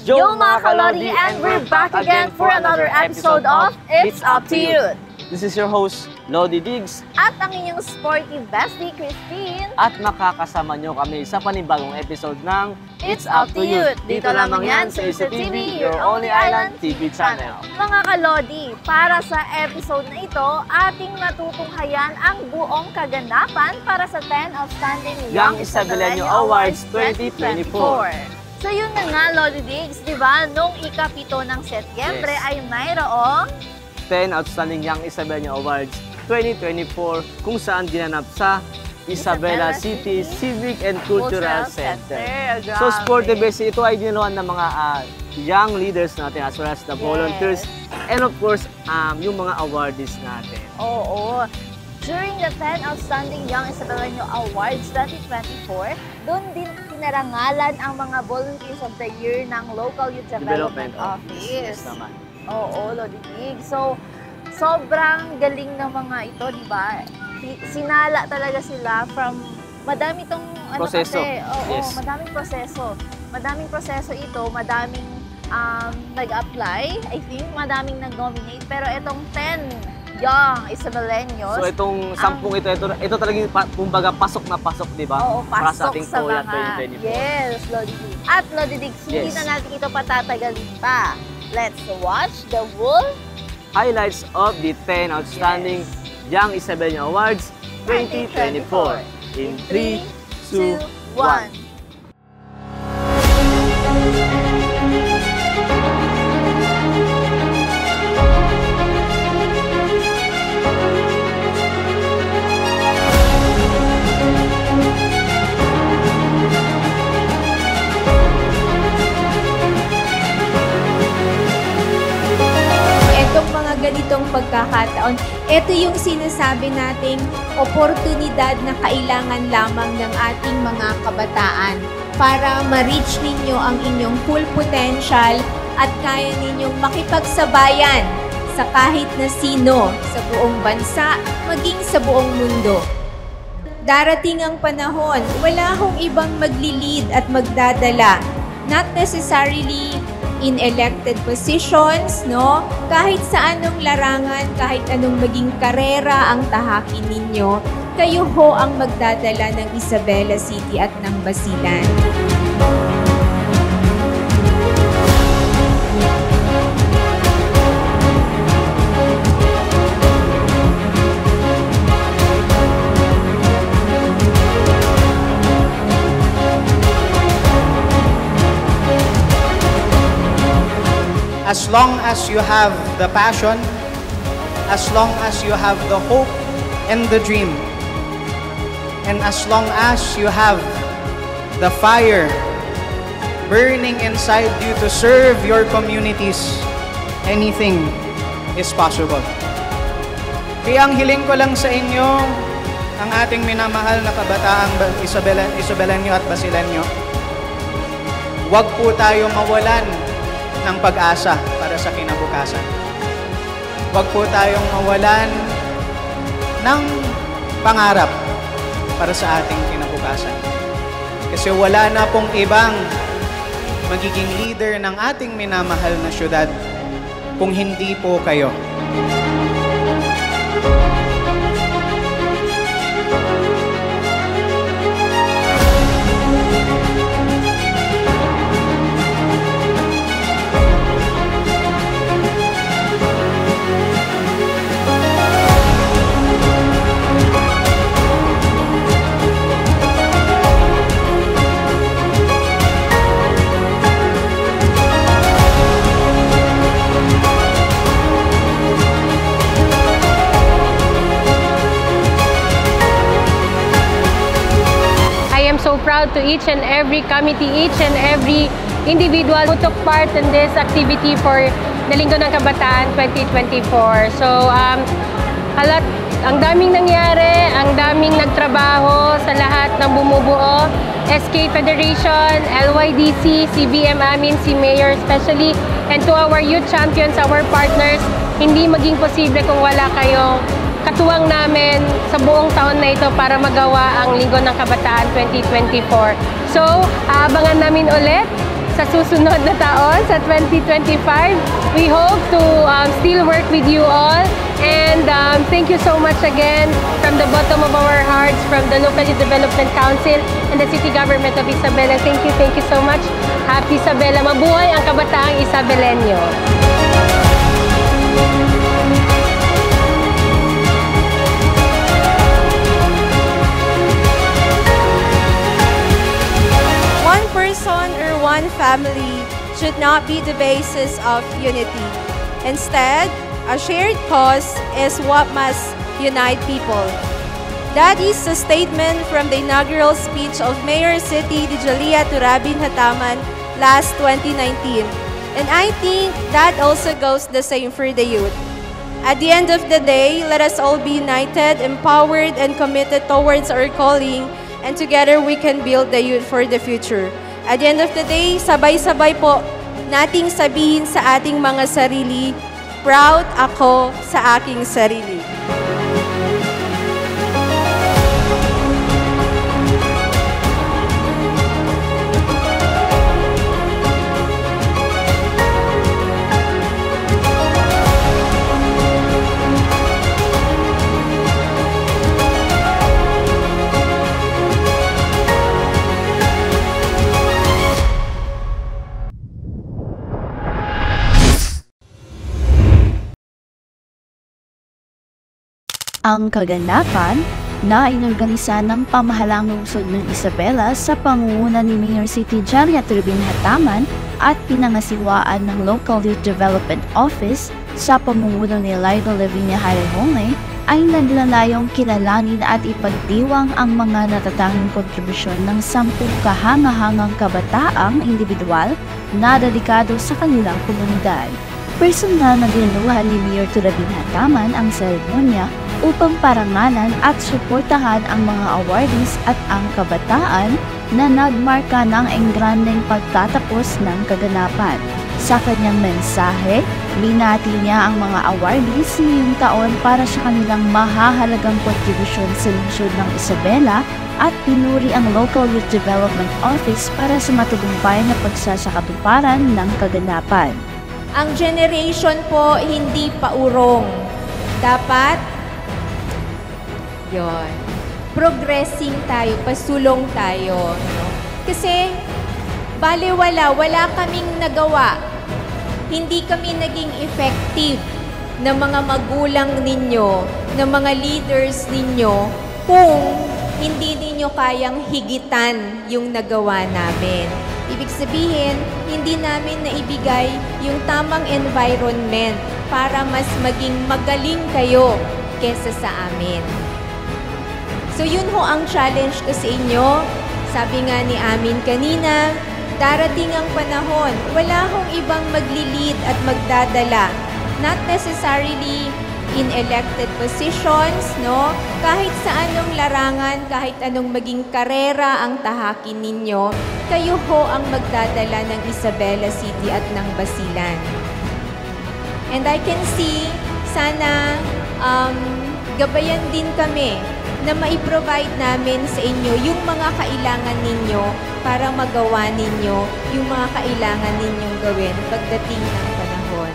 Yo mga kalodi, and we're back again for another episode of It's Up to You. This is your host, Lodi Diggs. At ang inyong sporty bestie, Christine. At makakasama nyo kami sa panibagong episode ng It's Up to You. Dito lamang yan sa Isa TV, your only island TV channel. Mga kalodi, para sa episode na ito, ating matutunghayan ang buong kaganapan para sa 10 Outstanding Young Isabeleño Awards 2024. So yun na nga, Lodi Diggs, di ba? Noong ika-7 ng Setyembre ay mayroong 10 Outstanding Young Isabeleño Awards 2024 kung saan ginanap sa Isabela City Civic and Cultural Center. So Sport Base, ito ay diniluhan ng mga young leaders natin as well as the volunteers and of course yung mga awardees natin. Oo. During the 10 Outstanding Young Isabeleño Awards 2024, doon din pinarangalan ang mga Volunteers of the Year ng Local Youth Development Office. Yes, naman. Oo, Lodi Diggs. So, sobrang galing ng mga ito, di ba? Sinala talaga sila from madami itong proseso. Madaming proseso. Madaming proseso ito, madaming nag-apply, I think, madaming nag-nominate. Pero itong 10 Young Isabeleños. So itong 10 ito talagang kumbaga pasok na pasok, di ba? Oo, para sa pasok ating sa TOYA mga, 2024. yes, Lodi Diggs. At Lodi Diggs, hindi na natin ito patatagalin pa. Let's watch the full highlights of the 10 Outstanding Young Isabeleño Awards 2024 in 3, 2, 1. Ganitong pagkakataon, ito yung sinasabi nating oportunidad na kailangan lamang ng ating mga kabataan para ma-reach ninyo ang inyong full potential at kaya ninyong makipagsabayan sa kahit na sino sa buong bansa, maging sa buong mundo. Darating ang panahon, wala hong ibang magli-lead at magdadala, not necessarily in elected positions, no? Kahit sa anong larangan, kahit anong maging karera ang tahakin ninyo, kayo ho ang magdadala ng Isabela City at ng Basilan. As long as you have the passion, as long as you have the hope and the dream, and as long as you have the fire burning inside you to serve your communities, anything is possible. Kaya ang hiling ko lang sa inyo, ang ating minamahal na kabataang Isabeleño at Basileño, huwag po tayo mawalan ng pag-asa para sa kinabukasan. Huwag po tayong mawalan ng pangarap para sa ating kinabukasan. Kasi wala na pong ibang magiging leader ng ating minamahal na syudad kung hindi po kayo. So proud to each and every committee, each and every individual who took part in this activity for the Linggo ng Kabataan 2024. So, ang daming nangyari, ang daming nagtrabaho sa lahat ng bumubuo, SK Federation, LYDC, CBM amin, si Mayor especially, and to our youth champions, our partners, hindi maging posible kung wala kayong katuwang namin sa buong taon na ito para magawa ang Linggo ng Kabataan 2024. So, aabangan namin ulit sa susunod na taon, sa 2025. We hope to still work with you all. And thank you so much again from the bottom of our hearts, from the Local Youth Development Council and the City Government of Isabela. Thank you so much. Happy Isabela. Mabuhay ang kabataang Isabelenyo. One person or one family should not be the basis of unity. Instead, a shared cause is what must unite people. That is a statement from the inaugural speech of Mayor City Dijalia Turabin Hataman last 2019. And I think that also goes the same for the youth. At the end of the day, let us all be united, empowered, and committed towards our calling, and together we can build the youth for the future. At the end of the day, sabay-sabay po nating sabihin sa ating mga sarili, proud ako sa aking sarili. Ang kaganapan na inorganisa ng pamahalang lungsod ng Isabela sa pangunguna ni Mayor City Dijalia Turabin Hataman at pinangasiwaan ng Local Youth Development Office sa pamumuno ni Lido Lavinia Harihonge ay naglalayong kilalanin at ipagdiwang ang mga natatanging kontribusyon ng 10 kahangahangang kabataang individual na dedikado sa kanilang komunidad. Personal na dinuhan ni Mayor Turabin Hataman ang seremonya upang parangalan at suportahan ang mga awardees at ang kabataan na nagmarka ng engrandeng pagtatapos ng kaganapan. Sa kanyang mensahe, binati niya ang mga awardees ngayong taon para sa kanilang mahahalagang kontribusyon sa lungsod ng Isabela at pinuri ang Local Youth Development Office para sa matagumpay na pagsasakatuparan ng kaganapan. Ang generation po hindi paurong. Dapat progressing tayo, pasulong tayo. No? Kasi, wala kaming nagawa. Hindi kami naging effective na mga magulang ninyo, na mga leaders ninyo, kung hindi ninyo kayang higitan yung nagawa namin. Ibig sabihin, hindi namin naibigay yung tamang environment para mas maging magaling kayo kesa sa amin. So yun ho ang challenge ko sa inyo. Sabi nga ni Amin kanina, darating ang panahon, wala hong ibang maglilid at magdadala. Not necessarily in elected positions, no? Kahit sa anong larangan, kahit anong maging karera ang tahakin ninyo, kayo ho ang magdadala ng Isabela City at ng Basilan. And I can see, sana gabayan din kami na mai-provide namin sa inyo yung mga kailangan ninyo para magawa ninyo yung mga kailangan ninyong gawin pagdating ng panahon.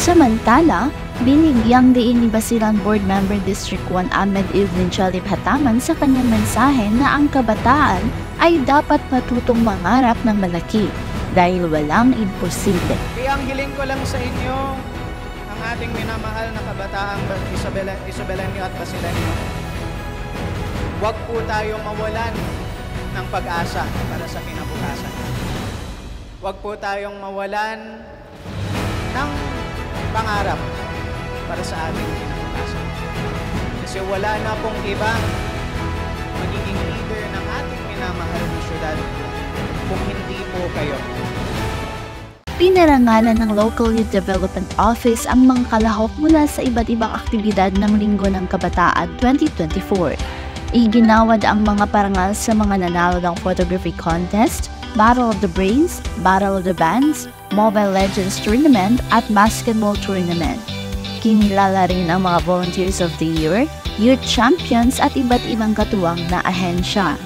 Samantala, binigyang diin ni Basilan Board Member District 1 Ahmed Evelyn Chalib Hataman sa kanyang mensahe na ang kabataan ay dapat matutong mangarap ng malaki dahil walang imposible. Kaya ang hiling ko lang sa inyo, ang ating minamahal na kabataang Isabelenyo at Basilenyo, Huwag po tayo mawalan ng pag-asa para sa kinabukasan. Huwag po tayong mawalan ng pangarap para sa ating kinabukasan. Kasi wala na pong ibang magiging leader ng ating minamahal na syudad kung hindi po kayo. Pinarangalan ng Local Youth Development Office ang mga kalahok mula sa iba't ibang aktibidad ng Linggo ng Kabataan 2024. Iginawad ang mga parangal sa mga nanalo ng photography contest, Battle of the Brains, Battle of the Bands, Mobile Legends Tournament at Basketball Tournament. Kinilala rin ang mga Volunteers of the Year, Youth Champions at iba't ibang katuwang na ahensya.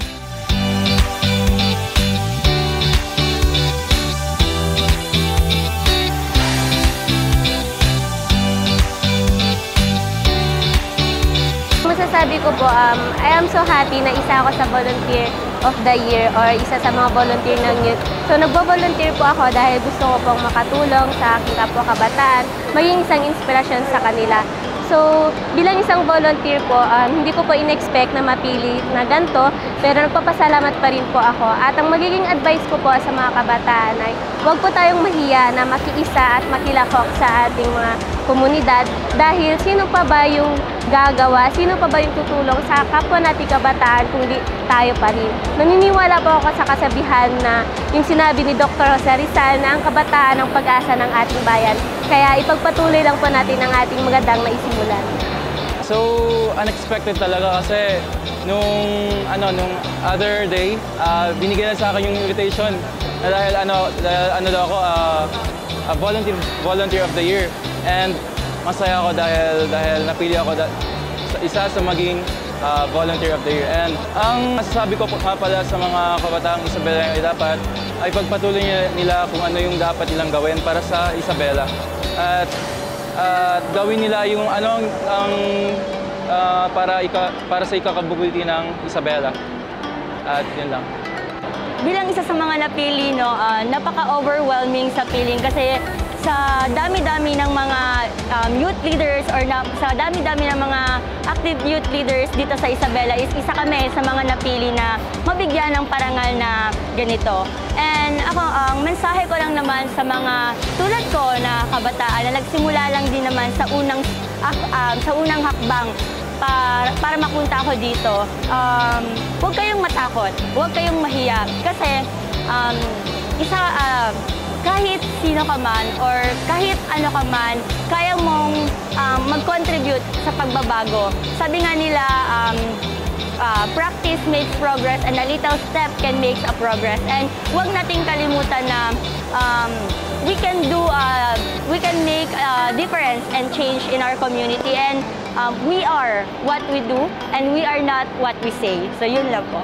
Masasabi ko po, I am so happy na isa ako sa Volunteer of the Year or isa sa mga volunteer ng youth. So nagbo-volunteer po ako dahil gusto ko pong makatulong sa aking kapwa kabataan, maging isang inspirasyon sa kanila. So bilang isang volunteer po, hindi ko po in-expect na mapili na ganito, pero nagpapasalamat pa rin po ako. At ang magiging advice ko po sa mga kabataan ay huwag po tayong mahiya na makiisa at makilahok sa ating mga komunidad dahil sino pa ba yung gagawa, sino pa ba yung tutulong sa kapwa nating kabataan kung di tayo pa rin. Naniniwala po ako sa kasabihan na yung sinabi ni Dr. Jose Rizal na ang kabataan ang pag-asa ng ating bayan. Kaya ipagpatuloy lang po natin ang ating magandang naisimulan. So, unexpected talaga kasi nung other day, binigyan na sa akin yung invitation na dahil daw ako, volunteer of the year. And masaya ako dahil napili ako isa sa maging volunteer of the year. And ang masasabi ko nga pala sa mga kabataang Isabela ay dapat ay pagpatuloy nila kung ano yung dapat nilang gawin para sa Isabela. At gawin nila yung para sa ikakabubuti ng Isabela. At yun lang. Bilang isa sa mga napili, napaka-overwhelming sa feeling kasi sa dami-dami ng mga youth leaders or sa dami-dami ng mga active youth leaders dito sa Isabela is isa kami sa mga napili na mabigyan ng parangal na ganito. And ako, ang mensahe ko lang naman sa mga tulad ko na kabataan na nagsimula lang din naman sa unang hakbang para mapunta ako dito. Huwag kayong matakot, huwag kayong mahiya kasi kahit sino ka man or kahit ano ka man, kaya mong mag-contribute sa pagbabago. Sabi nga nila, practice makes progress and a little step can make a progress. And huwag nating kalimutan na we can make a difference and change in our community. And we are what we do and we are not what we say. So yun lang po.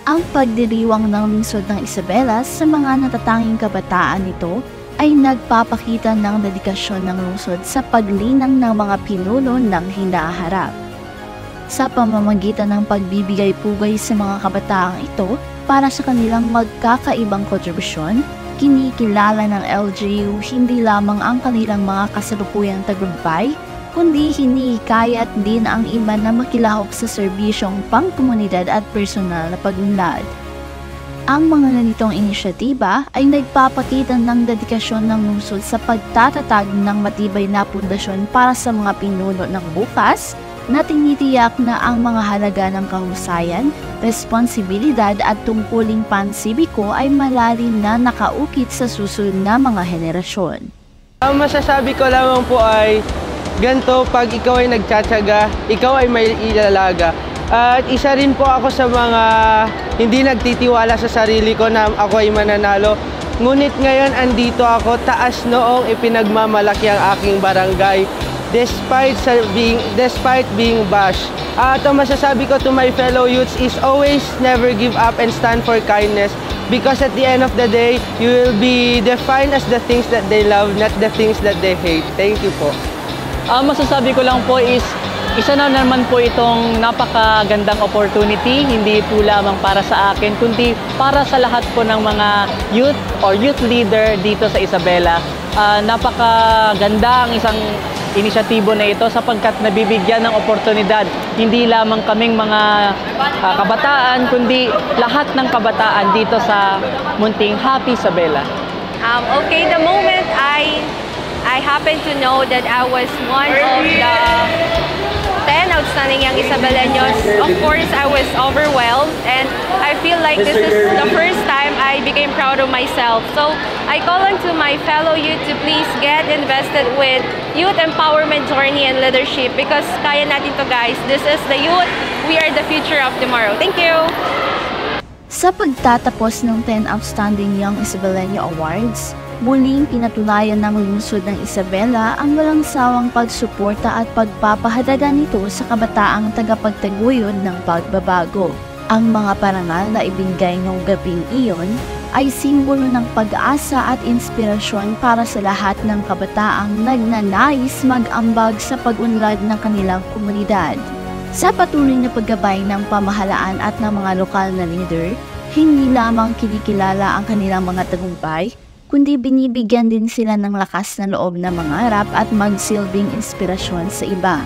Ang pagdiriwang ng lungsod ng Isabela sa mga natatanging kabataan nito ay nagpapakita ng dedikasyon ng lungsod sa paglinang ng mga pinuno ng hinaharap. Sa pamamagitan ng pagbibigay pugay sa mga kabataang ito para sa kanilang magkakaibang kontribusyon, kinikilala ng LGU hindi lamang ang kanilang mga kasalukuyang tagumpay, kundi hinihikayat din ang iba na makilahok sa serbisyong pangkomunidad at personal na pagunlad. Ang mga ganitong inisyatiba ay nagpapakita ng dedikasyon ng lungsod sa pagtatatag ng matibay na pundasyon para sa mga pinuno ng bukas na tinitiyak na ang mga halaga ng kahusayan, responsibilidad at tungkuling pansibiko ay malalim na nakaukit sa susunod na mga henerasyon. Ang masasabi ko lamang po ay ganito, pag ikaw ay nagtsatsaga, ikaw ay may ilalaga. At isa rin po ako sa mga hindi nagtitiwala sa sarili ko na ako ay mananalo. Ngunit ngayon andito ako, taas noong ipinagmamalaki ang aking barangay despite being bashed. At ang masasabi ko to my fellow youths is always never give up and stand for kindness, because at the end of the day, you will be defined as the things that they love, not the things that they hate. Thank you po. Masasabi ko lang po is, isa na naman po itong napakagandang opportunity, hindi po lamang para sa akin, kundi para sa lahat po ng mga youth or youth leader dito sa Isabela. Napakaganda ang isang inisyatibo na ito sapagkat nabibigyan ng oportunidad hindi lamang kaming mga kabataan kundi lahat ng kabataan dito sa munting Happy Isabela. Okay, the moment I happened to know that I was one of the 10 outstanding young Isabeleños, of course I was overwhelmed, and I feel like this is the first time I became proud of myself. So I call on to my fellow youth to please get invested with youth empowerment journey and leadership, because kaya natin to, guys. This is the youth. We are the future of tomorrow. Thank you! Sa pagtatapos ng 10 Outstanding Young Isabeleño Awards, muling pinatunayan ng lungsod ng Isabela ang walang sawang pagsuporta at pagpapahalaga nito sa kabataang tagapagtaguyod ng pagbabago. Ang mga parangal na ibinigay ng gabing iyon ay simbolo ng pag-asa at inspirasyon para sa lahat ng kabataang nagnanais mag-ambag sa pag-unlad ng kanilang komunidad. Sa patuloy na paggabay ng pamahalaan at ng mga lokal na leader, hindi lamang kinikilala ang kanilang mga tagumpay, kundi binibigyan din sila ng lakas na loob na mangarap at magsilbing inspirasyon sa iba.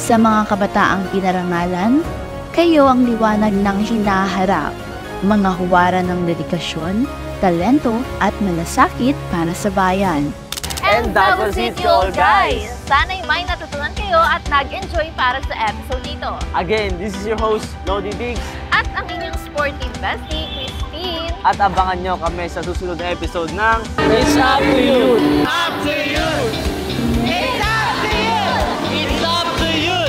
Sa mga kabataang pinarangalan, kayo ang liwanag ng hinaharap, mga huwara ng dedikasyon, talento at malasakit para sa bayan. And that was it, all guys! Sana'y may natutunan kayo at nag-enjoy para sa episode nito. Again, this is your host, Lodi Diggs. At ang inyong sporting bestie, Christine. At abangan nyo kami sa susunod na episode ng It's Up to You! Up to You! It's up to you! It's up to you!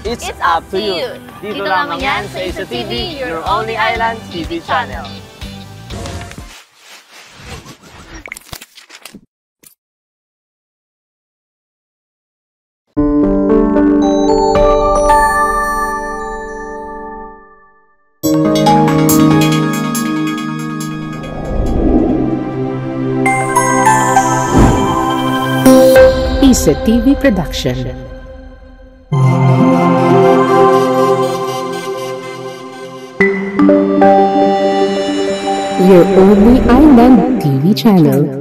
It's up to you! Dito lamang yan sa Isa TV, your only island TV channel. Isa TV Production. Your only island TV channel.